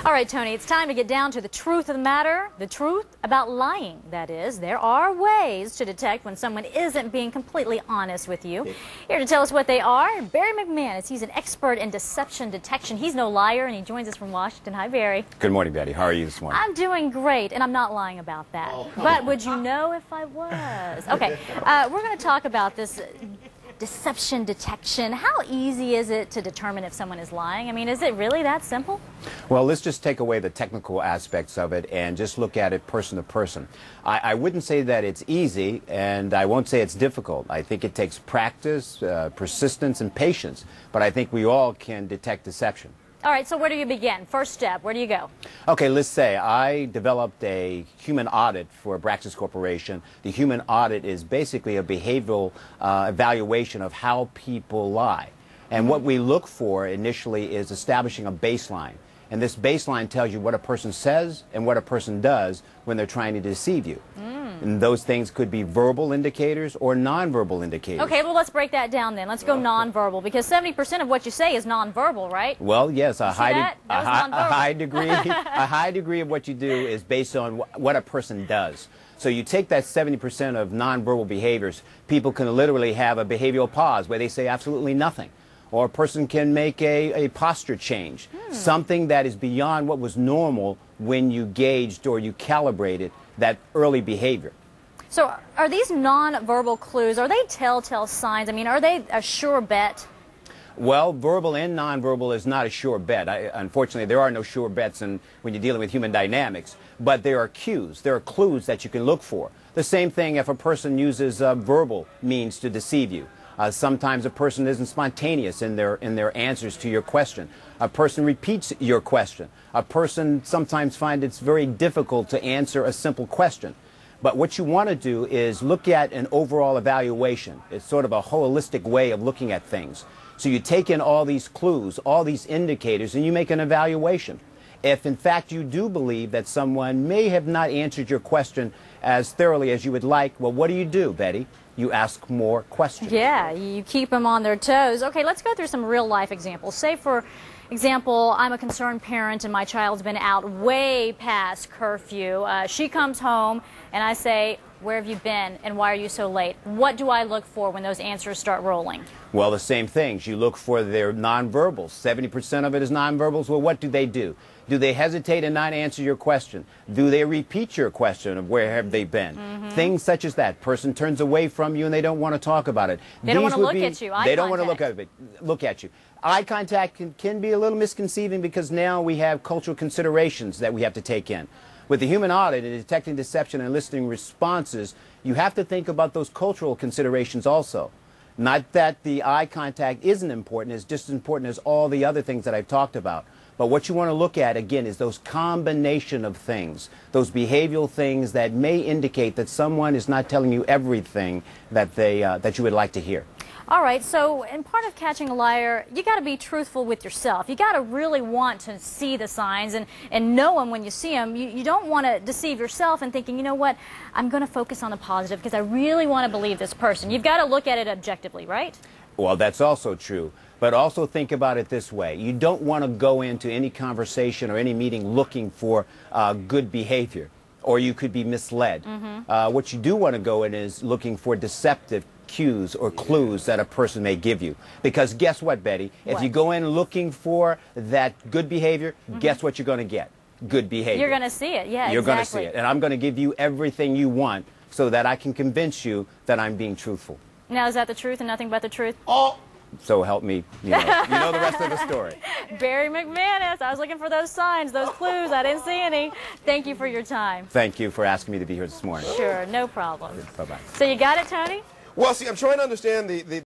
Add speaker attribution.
Speaker 1: All right, Tony, it's time to get down to the truth of the matter, the truth about lying, that is. There are ways to detect when someone isn't being completely honest with you. Here to tell us what they are, Barry McManus. He's an expert in deception detection. He's no liar, and he joins us from Washington. Hi, Barry.
Speaker 2: Good morning, Betty. How are you this morning?
Speaker 1: I'm doing great, and I'm not lying about that. But would you know if I was? Okay, we're going to talk about this deception detection. How easy is it to determine if someone is lying? I mean, is it really that simple?
Speaker 2: Well, let's just take away the technical aspects of it and just look at it person to person. I wouldn't say that it's easy, and I won't say it's difficult. I think it takes practice, persistence, and patience, but I think we all can detect deception.
Speaker 1: All right, so where do you begin? First step, where do you go?
Speaker 2: Okay, let's say I developed a human audit for Braxis Corporation. The human audit is basically a behavioral evaluation of how people lie. And what we look for initially is establishing a baseline. And this baseline tells you what a person says and what a person does when they're trying to deceive you. And those things could be verbal indicators or nonverbal indicators.
Speaker 1: Okay, well, let's break that down then. Let's go nonverbal, because 70% of what you say is nonverbal, right?
Speaker 2: Well, yes, a high degree of what you do is based on what a person does. So you take that 70% of nonverbal behaviors, people can literally have a behavioral pause where they say absolutely nothing. Or a person can make a posture change, something that is beyond what was normal when you gauged or you calibrated that early behavior.
Speaker 1: So are these nonverbal clues, are they telltale signs? I mean, are they a sure bet?
Speaker 2: Well, verbal and nonverbal is not a sure bet. Unfortunately, there are no sure bets when you're dealing with human dynamics. But there are cues, there are clues that you can look for. The same thing if a person uses verbal means to deceive you. Sometimes a person isn't spontaneous in their answers to your question. A person repeats your question. A person sometimes finds it's very difficult to answer a simple question. But what you want to do is look at an overall evaluation. It's sort of a holistic way of looking at things. So you take in all these clues, all these indicators, and you make an evaluation. If in fact you do believe that someone may have not answered your question as thoroughly as you would like, well, what do, Betty? You ask more questions.
Speaker 1: Yeah, you keep them on their toes. Okay, let's go through some real life examples. Say, for example, I'm a concerned parent and my child's been out way past curfew. She comes home and I say, "Where have you been and why are you so late?" What do I look for when those answers start rolling?
Speaker 2: Well, the same things. You look for their nonverbals. 70% of it is nonverbals. Well, what do? Do they hesitate and not answer your question? Do they repeat your question of where have they been? Things such as that. Person turns away from you and they don't want to talk about it.
Speaker 1: They don't want to look at you.
Speaker 2: They don't want to look at you. Eye contact can be a little misconceiving because now we have cultural considerations that we have to take in. With the human audit and detecting deception and eliciting responses, you have to think about those cultural considerations also. Not that the eye contact isn't important, it's just as important as all the other things that I've talked about. But what you want to look at, again, is those combination of things, those behavioral things that may indicate that someone is not telling you everything that that you would like to hear.
Speaker 1: All right, so in part of catching a liar, you got to be truthful with yourself. You got to really want to see the signs and know them when you see them. You don't want to deceive yourself and thinking, you know what, I'm going to focus on the positive because I really want to believe this person. You've got to look at it objectively, right?
Speaker 2: Well, that's also true. But also think about it this way. You don't want to go into any conversation or any meeting looking for good behavior, or you could be misled. What you do want to go in is looking for deceptive cues or clues that a person may give you. Because guess what, Betty? If you go in looking for that good behavior, guess what you're going to get? Good behavior.
Speaker 1: You're going to see it, yeah,
Speaker 2: You're going to see it. And I'm going to give you everything you want so that I can convince you that I'm being truthful.
Speaker 1: Now, is that the truth and nothing but the truth?
Speaker 2: Oh! So help me, you know the rest of the story.
Speaker 1: Barry McManus, I was looking for those signs, those clues. I didn't see any. Thank you for your time.
Speaker 2: Thank you for asking me to be here this morning.
Speaker 1: Sure, no problem.
Speaker 2: Bye-bye.
Speaker 1: So you got it, Tony?
Speaker 3: Well, see, I'm trying to understand the